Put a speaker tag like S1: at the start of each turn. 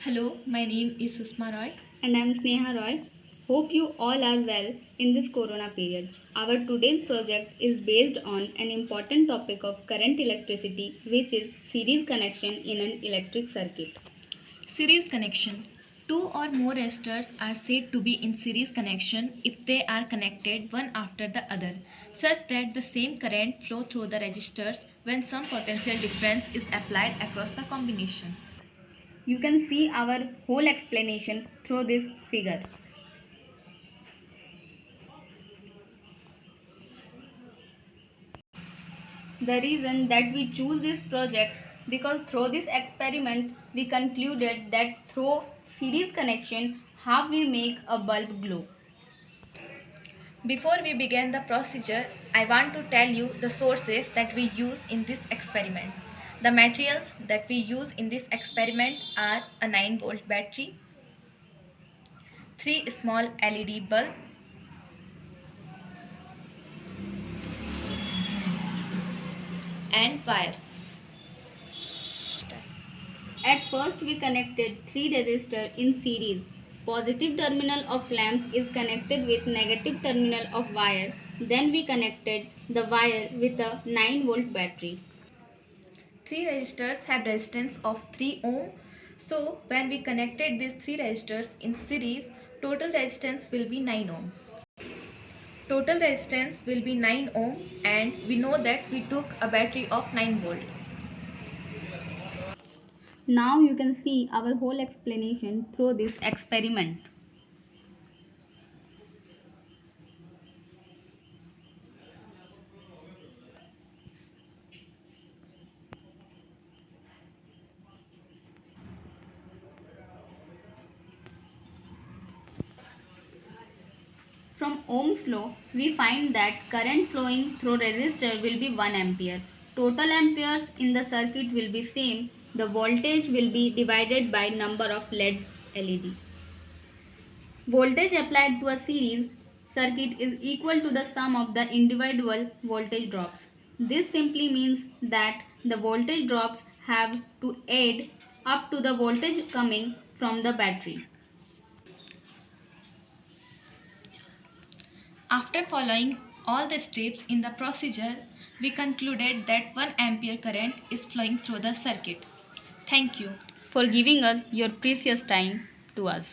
S1: Hello, my name is Susma Roy.
S2: And I'm Sneha Roy. Hope you all are well in this corona period. Our today's project is based on an important topic of current electricity, which is series connection in an electric circuit.
S1: Series connection. Two or more resistors are said to be in series connection if they are connected one after the other, such that the same current flow through the resistors when some potential difference is applied across the combination.
S2: You can see our whole explanation through this figure. The reason that we choose this project because through this experiment we concluded that through series connection how we make a bulb glow.
S1: Before we begin the procedure, I want to tell you the sources that we use in this experiment. The materials that we use in this experiment are a 9-volt battery, 3 small LED bulbs, and wire.
S2: At first we connected 3 resistors in series. Positive terminal of lamp is connected with negative terminal of wire. Then we connected the wire with a 9-volt battery.
S1: 3 resistors have resistance of 3 ohm. So when we connected these 3 resistors in series, total resistance will be 9 ohm. Total resistance will be 9 ohm, and we know that we took a battery of 9 volt.
S2: Now you can see our whole explanation through this experiment. From Ohm's law, we find that current flowing through resistor will be 1 ampere. Total amperes in the circuit will be same. The voltage will be divided by number of LED. Voltage applied to a series circuit is equal to the sum of the individual voltage drops. This simply means that the voltage drops have to add up to the voltage coming from the battery.
S1: After following all the steps in the procedure, we concluded that 1 ampere current is flowing through the circuit. Thank you
S2: For giving us your precious time to us.